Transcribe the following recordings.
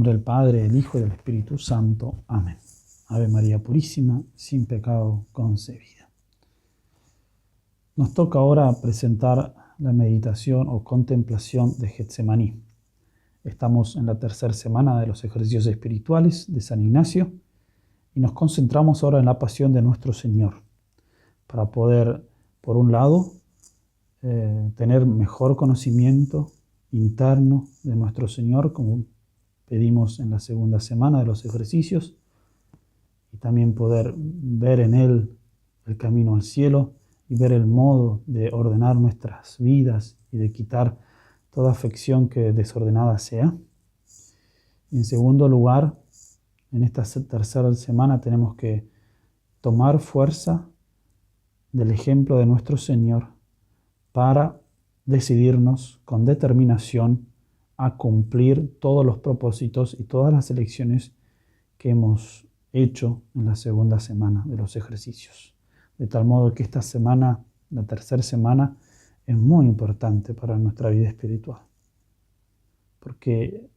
nombre del Padre, del Hijo y del Espíritu Santo. Amén. Ave María Purísima, sin pecado concebida. Nos toca ahora presentar la meditación o contemplación de Getsemaní. Estamos en la tercera semana de los ejercicios espirituales de San Ignacio y nos concentramos ahora en la pasión de nuestro Señor para poder, por un lado, tener mejor conocimiento interno de nuestro Señor, como pedimos en la segunda semana de los ejercicios, y también poder ver en Él el camino al cielo y ver el modo de ordenar nuestras vidas y de quitar toda afección que desordenada sea. Y en segundo lugar, en esta tercera semana tenemos que tomar fuerza del ejemplo de nuestro Señor para decidirnos con determinación a cumplir todos los propósitos y todas las elecciones que hemos hecho en la segunda semana de los ejercicios. De tal modo que esta semana, la tercera semana, es muy importante para nuestra vida espiritual. Porque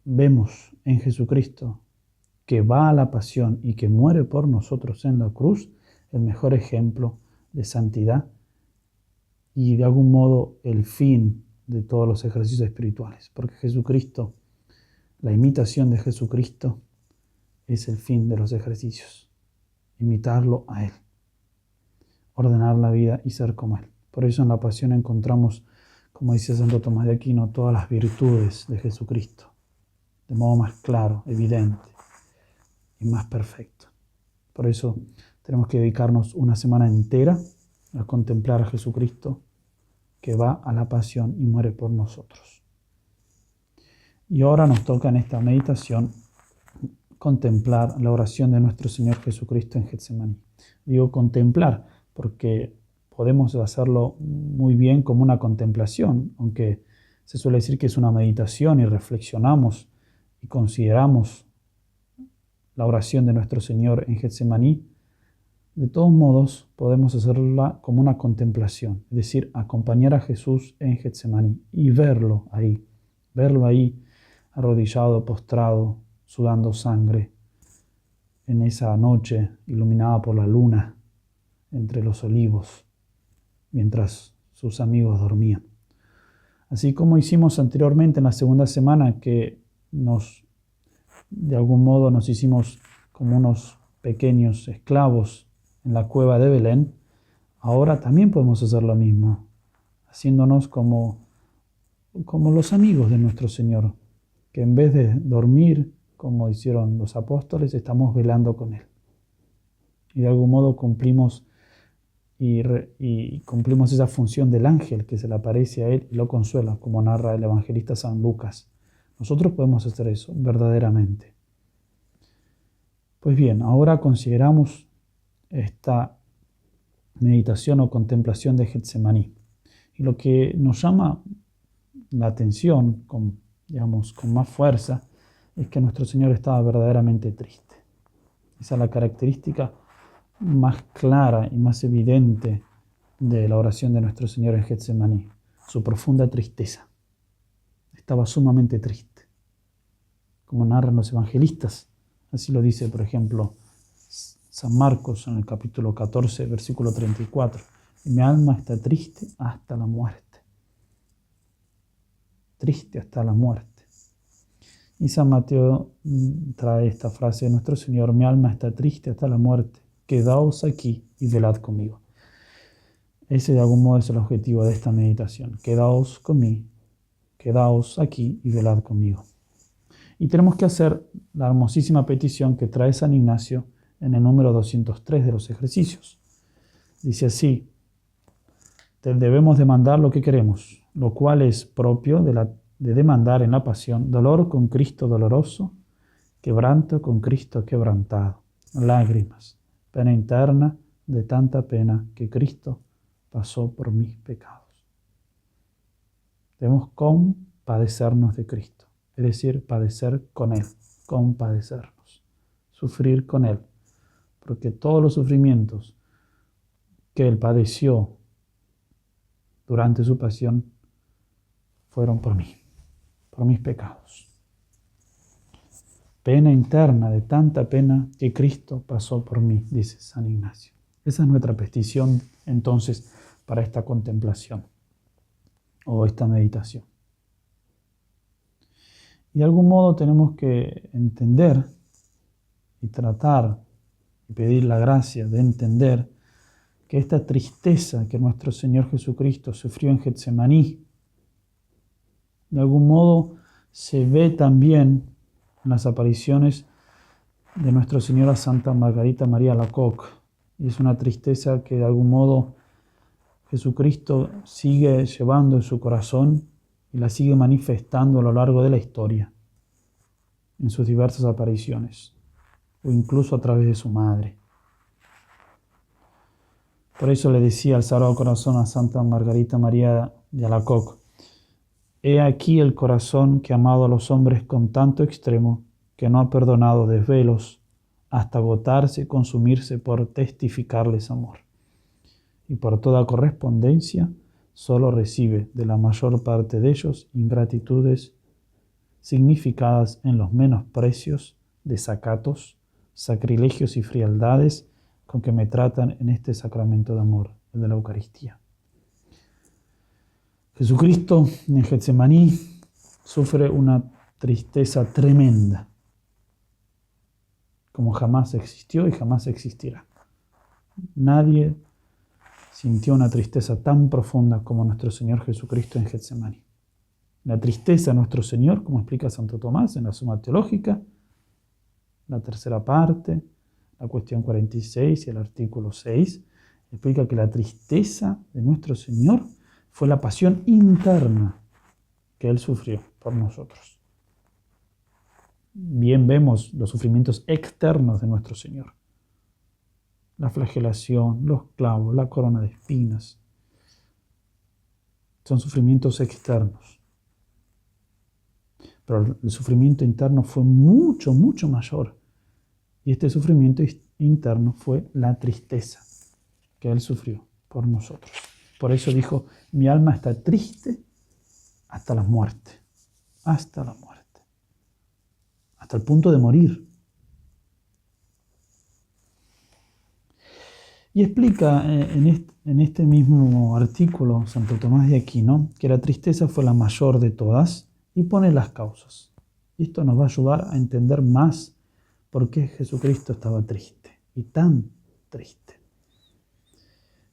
vemos en Jesucristo que va a la pasión y que muere por nosotros en la cruz, el mejor ejemplo de santidad y de algún modo el fin de todos los ejercicios espirituales. Porque Jesucristo, la imitación de Jesucristo es el fin de los ejercicios. Imitarlo a Él. Ordenar la vida y ser como Él. Por eso en la pasión encontramos, como dice Santo Tomás de Aquino, todas las virtudes de Jesucristo. De modo más claro, evidente y más perfecto. Por eso tenemos que dedicarnos una semana entera a contemplar a Jesucristo que va a la pasión y muere por nosotros. Y ahora nos toca en esta meditación contemplar la oración de nuestro Señor Jesucristo en Getsemaní. Digo contemplar porque podemos hacerlo muy bien como una contemplación, aunque se suele decir que es una meditación y reflexionamos y consideramos la oración de nuestro Señor en Getsemaní. De todos modos, podemos hacerla como una contemplación, es decir, acompañar a Jesús en Getsemaní y verlo ahí arrodillado, postrado, sudando sangre, en esa noche iluminada por la luna, entre los olivos, mientras sus amigos dormían. Así como hicimos anteriormente en la segunda semana, que de algún modo nos hicimos como unos pequeños esclavos en la cueva de Belén, ahora también podemos hacer lo mismo, haciéndonos como los amigos de nuestro Señor, que en vez de dormir, como hicieron los apóstoles, estamos velando con Él. Y de algún modo cumplimos esa función del ángel que se le aparece a Él y lo consuela, como narra el evangelista San Lucas. Nosotros podemos hacer eso verdaderamente. Pues bien, ahora consideramos esta meditación o contemplación de Getsemaní. Y lo que nos llama la atención con más fuerza es que nuestro Señor estaba verdaderamente triste. Esa es la característica más clara y más evidente de la oración de nuestro Señor en Getsemaní, su profunda tristeza. Estaba sumamente triste, como narran los evangelistas. Así lo dice, por ejemplo, San Marcos en el capítulo 14, versículo 34. Mi alma está triste hasta la muerte. Triste hasta la muerte. Y San Mateo trae esta frase de nuestro Señor: mi alma está triste hasta la muerte. Quedaos aquí y velad conmigo. Ese de algún modo es el objetivo de esta meditación. Quedaos conmigo, quedaos aquí y velad conmigo. Y tenemos que hacer la hermosísima petición que trae San Ignacio en el número 203 de los ejercicios. Dice así: debemos demandar lo que queremos, lo cual es propio de demandar en la pasión dolor con Cristo doloroso, quebranto con Cristo quebrantado, lágrimas, pena interna de tanta pena que Cristo pasó por mis pecados. Debemos compadecernos de Cristo, es decir, padecer con Él, compadecernos, sufrir con Él, porque todos los sufrimientos que Él padeció durante su pasión fueron por mí, por mis pecados. pena interna, de tanta pena que Cristo pasó por mí, dice San Ignacio. Esa es nuestra petición entonces para esta contemplación o esta meditación. Y de algún modo tenemos que entender y tratar y pedir la gracia de entender que esta tristeza que nuestro Señor Jesucristo sufrió en Getsemaní, de algún modo se ve también en las apariciones de Nuestra Señora Santa Margarita María Alacoque. Y es una tristeza que de algún modo Jesucristo sigue llevando en su corazón y la sigue manifestando a lo largo de la historia, en sus diversas apariciones, o incluso a través de su madre. Por eso le decía al Sagrado Corazón a Santa Margarita María de Alacoque: he aquí el corazón que ha amado a los hombres con tanto extremo, que no ha perdonado desvelos hasta agotarse y consumirse por testificarles amor. Y por toda correspondencia solo recibe de la mayor parte de ellos ingratitudes significadas en los menosprecios, desacatos, sacrilegios y frialdades con que me tratan en este sacramento de amor, el de la Eucaristía. Jesucristo en Getsemaní sufre una tristeza tremenda, como jamás existió y jamás existirá. Nadie sintió una tristeza tan profunda como nuestro Señor Jesucristo en Getsemaní. La tristeza de nuestro Señor, como explica Santo Tomás en la Suma Teológica, la tercera parte, la cuestión 46 y el artículo 6, explica que la tristeza de nuestro Señor fue la pasión interna que Él sufrió por nosotros. Bien vemos los sufrimientos externos de nuestro Señor: la flagelación, los clavos, la corona de espinas. Son sufrimientos externos. Pero el sufrimiento interno fue mucho, mucho mayor. Y este sufrimiento interno fue la tristeza que Él sufrió por nosotros. Por eso dijo: mi alma está triste hasta la muerte. Hasta la muerte. Hasta el punto de morir. Y explica en este mismo artículo Santo Tomás de Aquino que la tristeza fue la mayor de todas y pone las causas. Y esto nos va a ayudar a entender más por qué Jesucristo estaba triste y tan triste.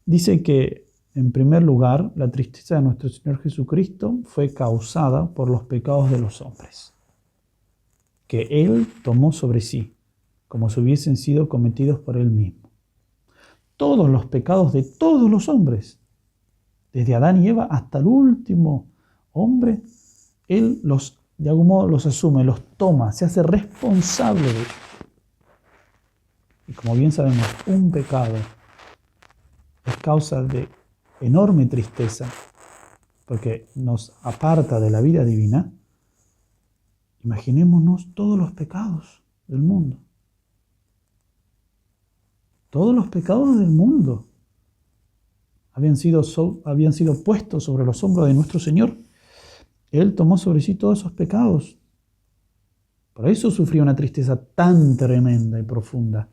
Dice que, en primer lugar, la tristeza de nuestro Señor Jesucristo fue causada por los pecados de los hombres, que Él tomó sobre sí, como si hubiesen sido cometidos por Él mismo. Todos los pecados de todos los hombres, desde Adán y Eva hasta el último hombre, Él de algún modo los asume, los toma, se hace responsable de ellos. Y como bien sabemos, un pecado es causa de enorme tristeza, porque nos aparta de la vida divina. Imaginémonos todos los pecados del mundo. Todos los pecados del mundo habían sido puestos sobre los hombros de nuestro Señor. Él tomó sobre sí todos esos pecados. Por eso sufrió una tristeza tan tremenda y profunda.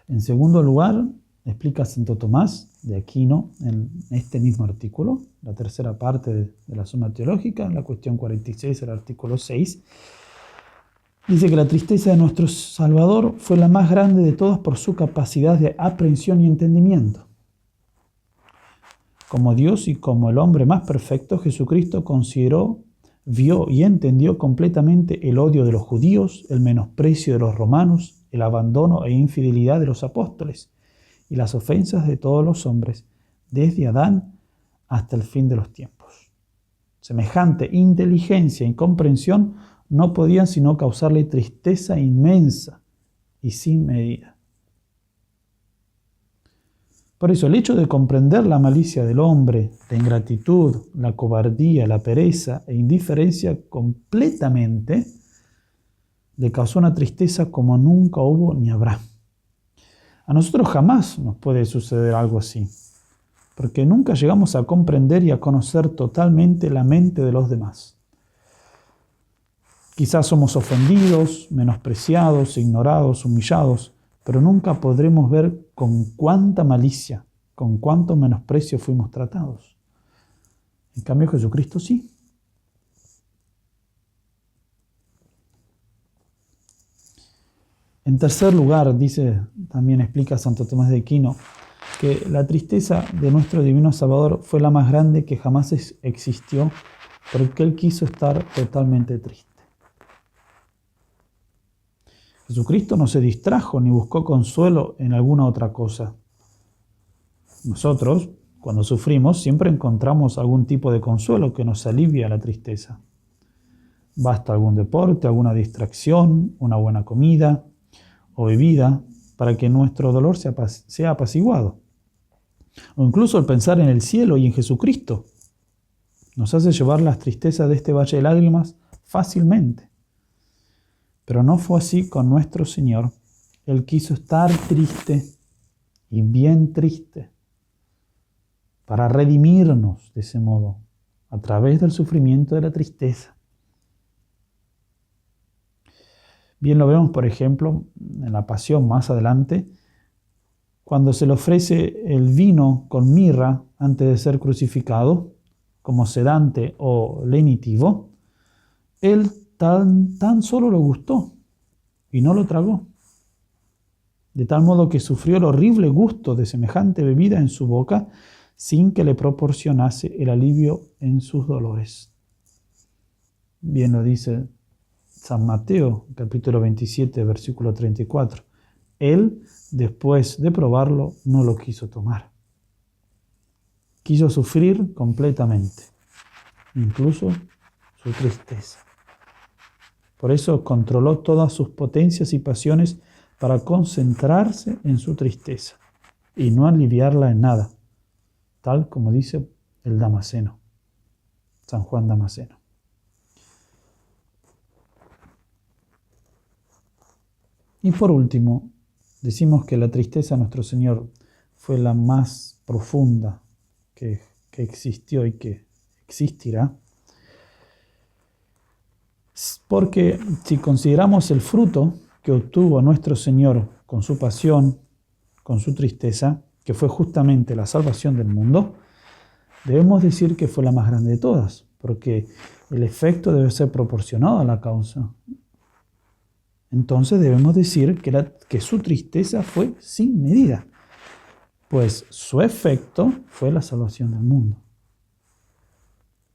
En segundo lugar, explica Santo Tomás de Aquino en este mismo artículo, la tercera parte de la Suma Teológica, en la cuestión 46, el artículo 6, dice que la tristeza de nuestro Salvador fue la más grande de todas por su capacidad de aprehensión y entendimiento. Como Dios y como el hombre más perfecto, Jesucristo consideró, vio y entendió completamente el odio de los judíos, el menosprecio de los romanos, el abandono e infidelidad de los apóstoles y las ofensas de todos los hombres, desde Adán hasta el fin de los tiempos. Semejante inteligencia y comprensión no podían sino causarle tristeza inmensa y sin medida. Por eso el hecho de comprender la malicia del hombre, la ingratitud, la cobardía, la pereza e indiferencia completamente, le causó una tristeza como nunca hubo ni habrá. A nosotros jamás nos puede suceder algo así, porque nunca llegamos a comprender y a conocer totalmente la mente de los demás. Quizás somos ofendidos, menospreciados, ignorados, humillados, pero nunca podremos ver con cuánta malicia, con cuánto menosprecio fuimos tratados. En cambio, Jesucristo sí. En tercer lugar, también explica Santo Tomás de Aquino, que la tristeza de nuestro Divino Salvador fue la más grande que jamás existió, porque Él quiso estar totalmente triste. Jesucristo no se distrajo ni buscó consuelo en alguna otra cosa. Nosotros, cuando sufrimos, siempre encontramos algún tipo de consuelo que nos alivia la tristeza. Basta algún deporte, alguna distracción, una buena comida o bebida para que nuestro dolor sea apaciguado. O incluso el pensar en el cielo y en Jesucristo nos hace llevar las tristezas de este valle de lágrimas fácilmente. Pero no fue así con nuestro Señor. Él quiso estar triste y bien triste para redimirnos de ese modo, a través del sufrimiento de la tristeza. Bien lo vemos, por ejemplo, en la Pasión más adelante, cuando se le ofrece el vino con mirra antes de ser crucificado, como sedante o lenitivo, él tan solo lo gustó y no lo tragó. De tal modo que sufrió el horrible gusto de semejante bebida en su boca sin que le proporcionase el alivio en sus dolores. Bien lo dice San Mateo, capítulo 27, versículo 34. Él, después de probarlo, no lo quiso tomar. Quiso sufrir completamente, incluso su tristeza. Por eso controló todas sus potencias y pasiones para concentrarse en su tristeza y no aliviarla en nada, tal como dice el Damasceno, San Juan Damasceno. Y por último, decimos que la tristeza de nuestro Señor fue la más profunda que existió y que existirá, porque si consideramos el fruto que obtuvo nuestro Señor con su pasión, con su tristeza, que fue justamente la salvación del mundo, debemos decir que fue la más grande de todas, porque el efecto debe ser proporcionado a la causa. Entonces debemos decir que su tristeza fue sin medida, pues su efecto fue la salvación del mundo.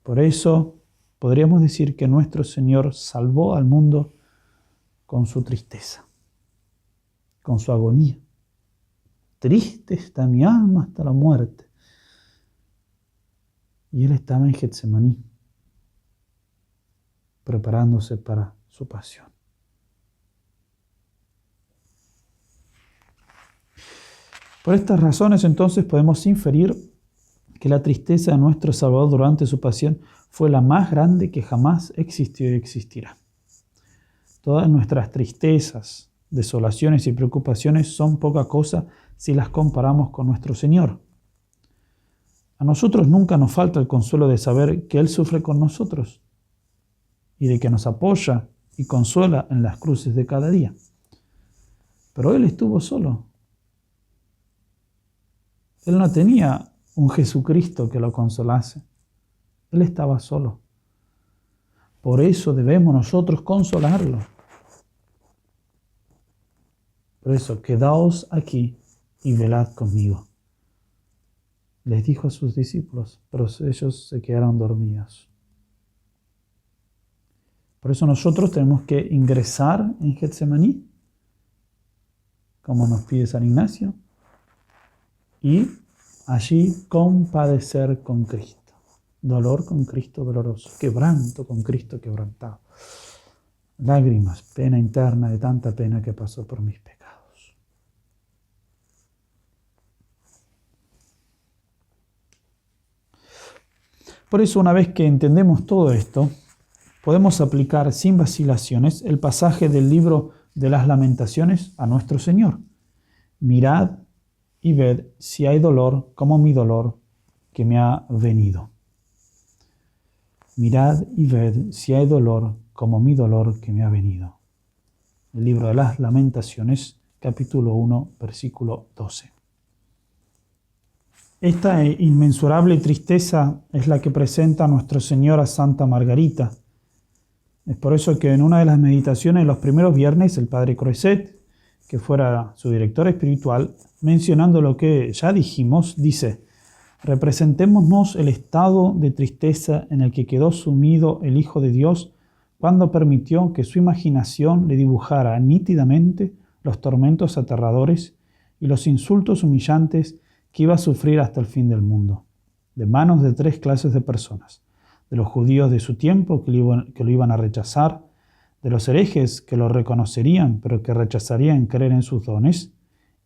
Por eso podríamos decir que nuestro Señor salvó al mundo con su tristeza, con su agonía. Triste está mi alma hasta la muerte. Y Él estaba en Getsemaní, preparándose para su pasión. Por estas razones, entonces, podemos inferir que la tristeza de nuestro Salvador durante su pasión fue la más grande que jamás existió y existirá. Todas nuestras tristezas, desolaciones y preocupaciones son poca cosa si las comparamos con nuestro Señor. A nosotros nunca nos falta el consuelo de saber que Él sufre con nosotros y de que nos apoya y consuela en las cruces de cada día. Pero Él estuvo solo. Él no tenía un Jesucristo que lo consolase. Él estaba solo. Por eso debemos nosotros consolarlo. Por eso, quedaos aquí y velad conmigo. Les dijo a sus discípulos, pero ellos se quedaron dormidos. Por eso nosotros tenemos que ingresar en Getsemaní, como nos pide San Ignacio, y allí compadecer con Cristo. Dolor con Cristo doloroso, quebranto con Cristo quebrantado. Lágrimas, pena interna de tanta pena que pasó por mis pecados. Por eso, una vez que entendemos todo esto, podemos aplicar sin vacilaciones el pasaje del libro de las Lamentaciones a nuestro Señor. Mirad y ved si hay dolor como mi dolor que me ha venido. Mirad y ved si hay dolor como mi dolor que me ha venido. El libro de las Lamentaciones, capítulo 1, versículo 12. Esta inmensurable tristeza es la que presenta nuestro Señor a Santa Margarita. Es por eso que en una de las meditaciones los primeros viernes, el padre Croiset, que fuera su director espiritual, mencionando lo que ya dijimos, dice: representémonos el estado de tristeza en el que quedó sumido el Hijo de Dios cuando permitió que su imaginación le dibujara nítidamente los tormentos aterradores y los insultos humillantes que iba a sufrir hasta el fin del mundo, de manos de 3 clases de personas: de los judíos de su tiempo que lo iban a rechazar, de los herejes que lo reconocerían pero que rechazarían creer en sus dones,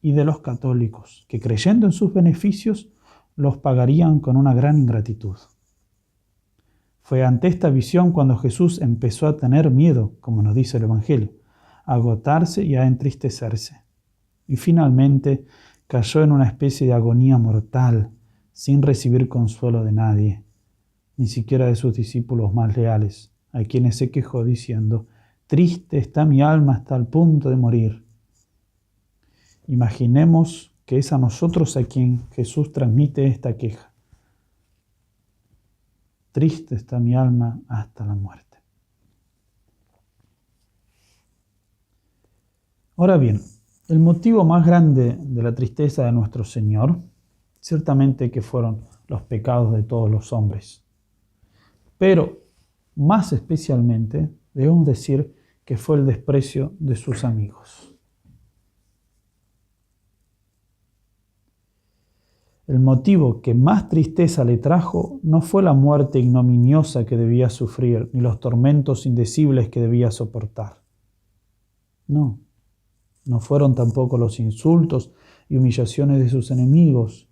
y de los católicos que, creyendo en sus beneficios, los pagarían con una gran ingratitud. Fue ante esta visión cuando Jesús empezó a tener miedo, como nos dice el Evangelio, a agotarse y a entristecerse. Y finalmente cayó en una especie de agonía mortal, sin recibir consuelo de nadie, ni siquiera de sus discípulos más leales, a quienes se quejó diciendo: triste está mi alma hasta el punto de morir. Imaginemos que es a nosotros a quien Jesús transmite esta queja. Triste está mi alma hasta la muerte. Ahora bien, el motivo más grande de la tristeza de nuestro Señor, ciertamente que fueron los pecados de todos los hombres. Pero, más especialmente, debemos decir que fue el desprecio de sus amigos. El motivo que más tristeza le trajo no fue la muerte ignominiosa que debía sufrir, ni los tormentos indecibles que debía soportar. No fueron tampoco los insultos y humillaciones de sus enemigos,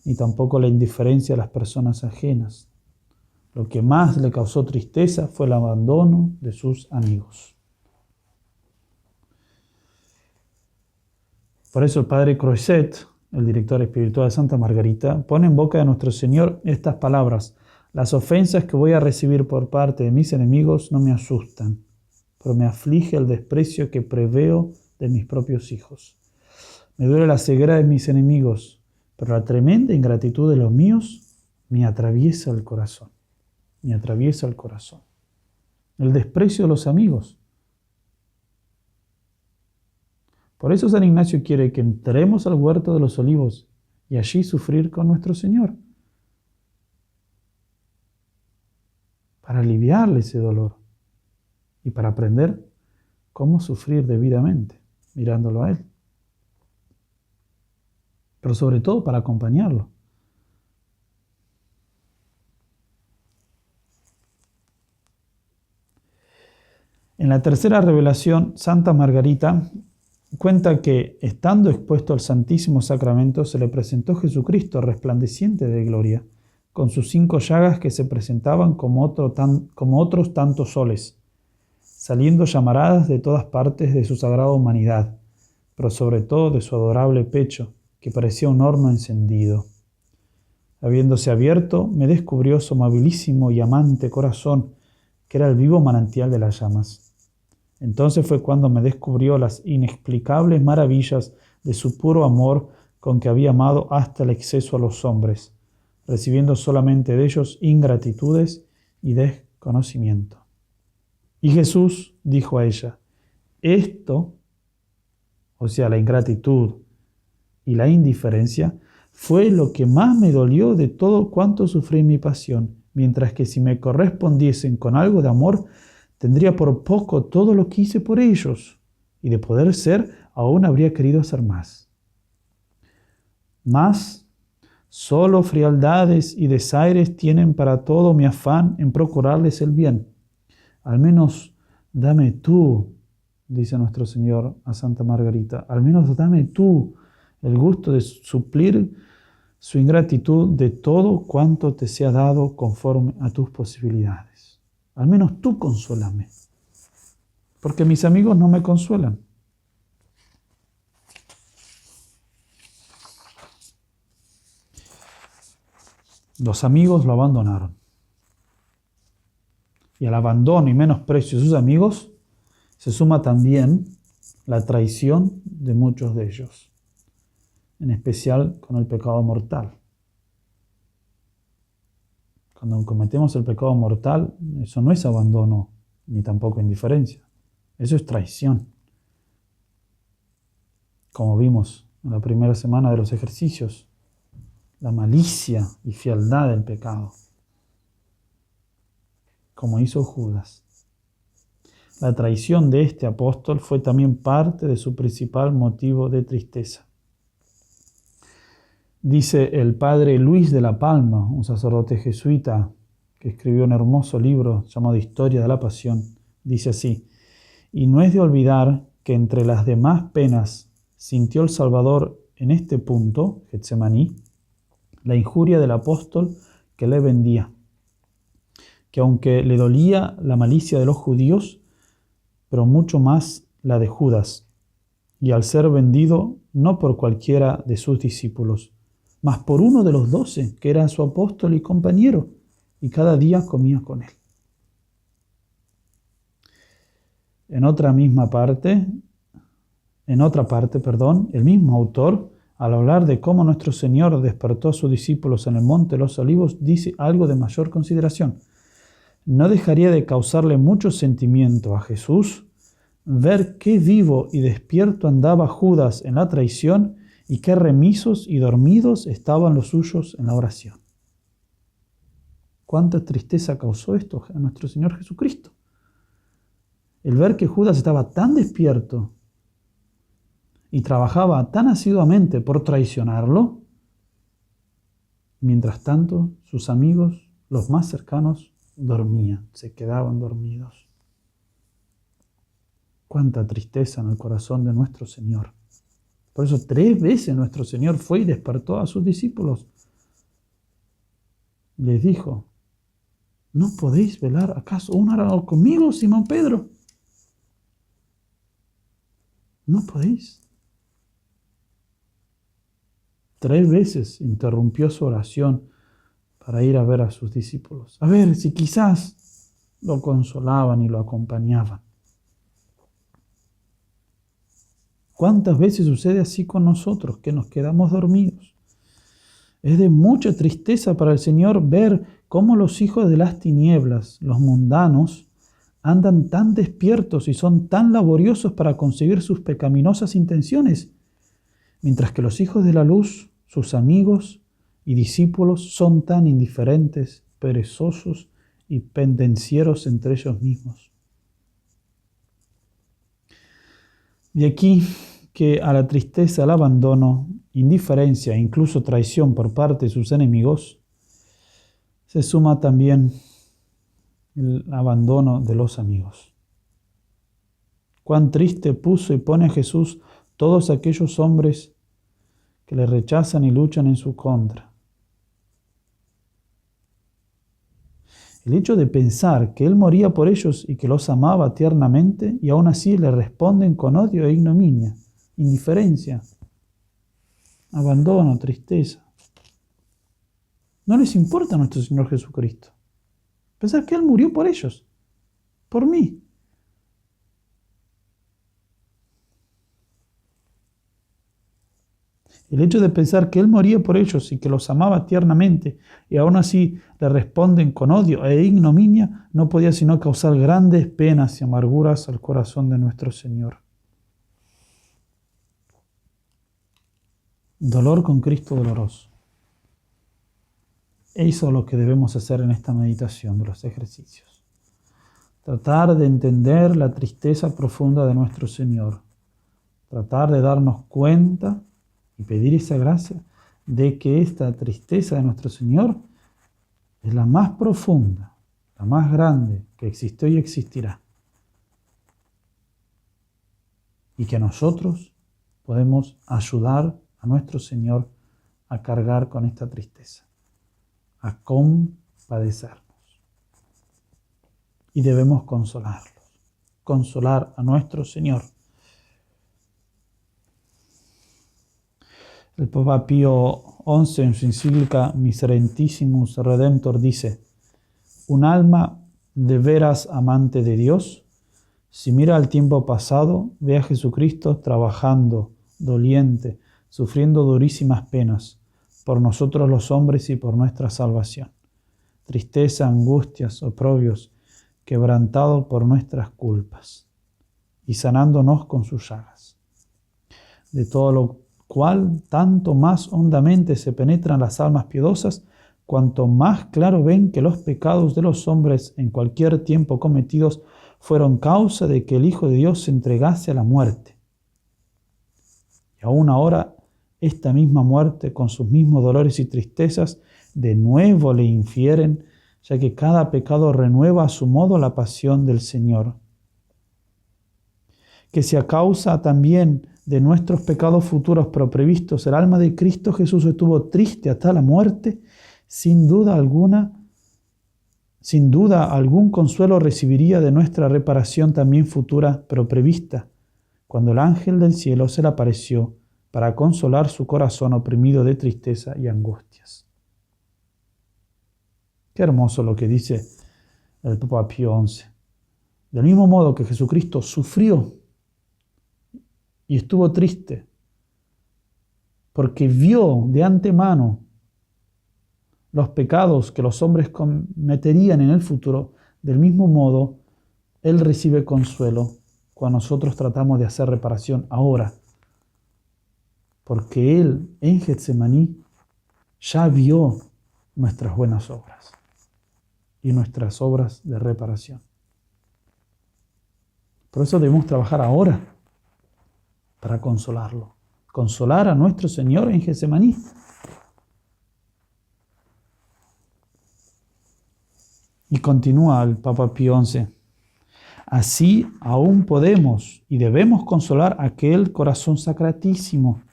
ni tampoco la indiferencia de las personas ajenas. Lo que más le causó tristeza fue el abandono de sus amigos. Por eso el padre Croiset, el director espiritual de Santa Margarita, pone en boca de nuestro Señor estas palabras: las ofensas que voy a recibir por parte de mis enemigos no me asustan, pero me aflige el desprecio que preveo de mis propios hijos. Me duele la ceguera de mis enemigos, pero la tremenda ingratitud de los míos me atraviesa el corazón. Me atraviesa el corazón. El desprecio de los amigos. Por eso San Ignacio quiere que entremos al huerto de los olivos y allí sufrir con nuestro Señor, para aliviarle ese dolor y para aprender cómo sufrir debidamente, mirándolo a Él. Pero sobre todo para acompañarlo. En la tercera revelación, Santa Margarita cuenta que, estando expuesto al Santísimo Sacramento, se le presentó Jesucristo resplandeciente de gloria, con sus 5 llagas que se presentaban como otros tantos soles, saliendo llamaradas de todas partes de su sagrada humanidad, pero sobre todo de su adorable pecho, que parecía un horno encendido. Habiéndose abierto, me descubrió su amabilísimo y amante corazón, que era el vivo manantial de las llamas. Entonces fue cuando me descubrió las inexplicables maravillas de su puro amor con que había amado hasta el exceso a los hombres, recibiendo solamente de ellos ingratitudes y desconocimiento. Y Jesús dijo a ella: esto, o sea, la ingratitud y la indiferencia, fue lo que más me dolió de todo cuanto sufrí en mi pasión, mientras que si me correspondiesen con algo de amor, tendría por poco todo lo que hice por ellos, y de poder ser, aún habría querido hacer más. Mas, solo frialdades y desaires tienen para todo mi afán en procurarles el bien. Al menos dame tú, dice nuestro Señor a Santa Margarita, al menos dame tú el gusto de suplir su ingratitud de todo cuanto te sea dado conforme a tus posibilidades. Al menos tú consuélame, porque mis amigos no me consuelan. Los amigos lo abandonaron. Y al abandono y menosprecio de sus amigos se suma también la traición de muchos de ellos, en especial con el pecado mortal. Cuando cometemos el pecado mortal, eso no es abandono ni tampoco indiferencia. Eso es traición. Como vimos en la primera semana de los ejercicios, la malicia y fealdad del pecado, como hizo Judas. La traición de este apóstol fue también parte de su principal motivo de tristeza. Dice el padre Luis de la Palma, un sacerdote jesuita que escribió un hermoso libro llamado Historia de la Pasión, dice así: y no es de olvidar que entre las demás penas sintió el Salvador en este punto, Getsemaní, la injuria del apóstol que le vendía, que aunque le dolía la malicia de los judíos, pero mucho más la de Judas, y al ser vendido no por cualquiera de sus discípulos, mas por uno de los 12, que era su apóstol y compañero, y cada día comía con él. En otra parte, el mismo autor, al hablar de cómo nuestro Señor despertó a sus discípulos en el Monte de los Olivos, dice algo de mayor consideración. No dejaría de causarle mucho sentimiento a Jesús ver qué vivo y despierto andaba Judas en la traición y qué remisos y dormidos estaban los suyos en la oración. ¿Cuánta tristeza causó esto a nuestro Señor Jesucristo? El ver que Judas estaba tan despierto y trabajaba tan asiduamente por traicionarlo, mientras tanto sus amigos, los más cercanos, dormían, se quedaban dormidos. Cuánta tristeza en el corazón de nuestro Señor. Por eso 3 veces nuestro Señor fue y despertó a sus discípulos. Les dijo: ¿no podéis velar acaso una hora conmigo, Simón Pedro? ¿No podéis? 3 veces interrumpió su oración para ir a ver a sus discípulos, a ver si quizás lo consolaban y lo acompañaban. ¿Cuántas veces sucede así con nosotros, que nos quedamos dormidos? Es de mucha tristeza para el Señor ver cómo los hijos de las tinieblas, los mundanos, andan tan despiertos y son tan laboriosos para conseguir sus pecaminosas intenciones, mientras que los hijos de la luz, sus amigos y discípulos, son tan indiferentes, perezosos y pendencieros entre ellos mismos. De aquí que a la tristeza, al abandono, indiferencia e incluso traición por parte de sus enemigos, se suma también el abandono de los amigos. Cuán triste puso y pone a Jesús todos aquellos hombres que le rechazan y luchan en su contra. El hecho de pensar que Él moría por ellos y que los amaba tiernamente, y aún así le responden con odio e ignominia, indiferencia, abandono, tristeza. No les importa a nuestro Señor Jesucristo. Pensar que Él murió por ellos, por mí. El hecho de pensar que Él moría por ellos y que los amaba tiernamente y aún así le responden con odio e ignominia no podía sino causar grandes penas y amarguras al corazón de nuestro Señor. Dolor con Cristo doloroso. Eso es lo que debemos hacer en esta meditación de los ejercicios. Tratar de entender la tristeza profunda de nuestro Señor. Tratar de darnos cuenta y pedir esa gracia de que esta tristeza de nuestro Señor es la más profunda, la más grande que existió y existirá. Y que nosotros podemos ayudar a nuestro Señor a cargar con esta tristeza, a compadecernos. Y debemos consolarlos, consolar a nuestro Señor. El Papa Pío XI en su encíclica Miserentissimus Redemptor dice: un alma de veras amante de Dios, si mira al tiempo pasado, ve a Jesucristo trabajando, doliente, sufriendo durísimas penas, por nosotros los hombres y por nuestra salvación. Tristeza, angustias, oprobios, quebrantado por nuestras culpas, y sanándonos con sus llagas. De todo lo cual tanto más hondamente se penetran las almas piadosas, cuanto más claro ven que los pecados de los hombres en cualquier tiempo cometidos fueron causa de que el Hijo de Dios se entregase a la muerte. Y aún ahora esta misma muerte, con sus mismos dolores y tristezas, de nuevo le infieren, ya que cada pecado renueva a su modo la pasión del Señor. Que si a causa también de nuestros pecados futuros pero previstos el alma de Cristo Jesús estuvo triste hasta la muerte, sin duda algún consuelo recibiría de nuestra reparación también futura pero prevista, cuando el ángel del cielo se le apareció para consolar su corazón oprimido de tristeza y angustias. Qué hermoso lo que dice el Papa Pío XI. Del mismo modo que Jesucristo sufrió y estuvo triste porque vio de antemano los pecados que los hombres cometerían en el futuro, del mismo modo, Él recibe consuelo cuando nosotros tratamos de hacer reparación ahora. Porque Él, en Getsemaní, ya vio nuestras buenas obras y nuestras obras de reparación. Por eso debemos trabajar ahora para consolarlo. Consolar a nuestro Señor en Getsemaní. Y continúa el Papa Pío XI. Así aún podemos y debemos consolar aquel corazón sacratísimo,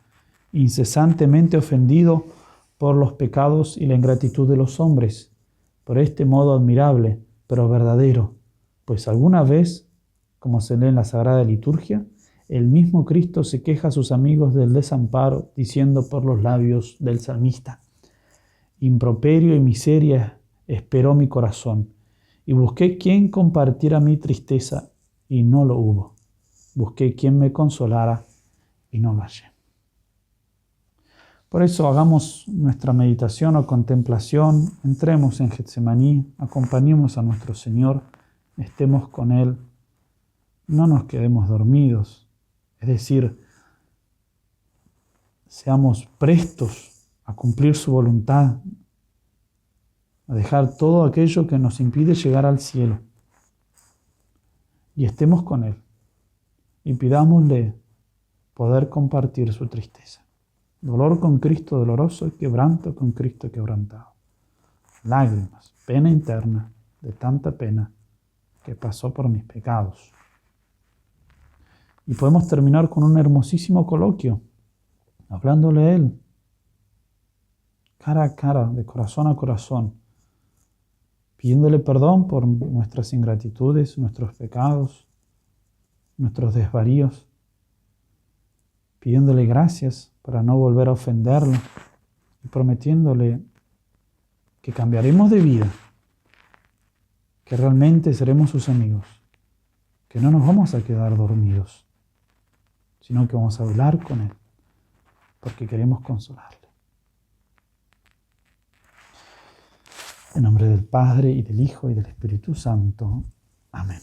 incesantemente ofendido por los pecados y la ingratitud de los hombres, por este modo admirable, pero verdadero, pues alguna vez, como se lee en la Sagrada Liturgia, el mismo Cristo se queja a sus amigos del desamparo, diciendo por los labios del salmista: improperio y miseria esperó mi corazón, y busqué quien compartiera mi tristeza, y no lo hubo. Busqué quien me consolara, y no lo hallé. Por eso hagamos nuestra meditación o contemplación, entremos en Getsemaní, acompañemos a nuestro Señor, estemos con Él, no nos quedemos dormidos, es decir, seamos prestos a cumplir su voluntad, a dejar todo aquello que nos impide llegar al cielo. Y estemos con Él y pidámosle poder compartir su tristeza. Dolor con Cristo doloroso y quebranto con Cristo quebrantado. Lágrimas, pena interna de tanta pena que pasó por mis pecados. Y podemos terminar con un hermosísimo coloquio, hablándole a Él, cara a cara, de corazón a corazón, pidiéndole perdón por nuestras ingratitudes, nuestros pecados, nuestros desvaríos, pidiéndole gracias para no volver a ofenderlo y prometiéndole que cambiaremos de vida, que realmente seremos sus amigos, que no nos vamos a quedar dormidos, sino que vamos a hablar con Él, porque queremos consolarle. En nombre del Padre, y del Hijo, y del Espíritu Santo. Amén.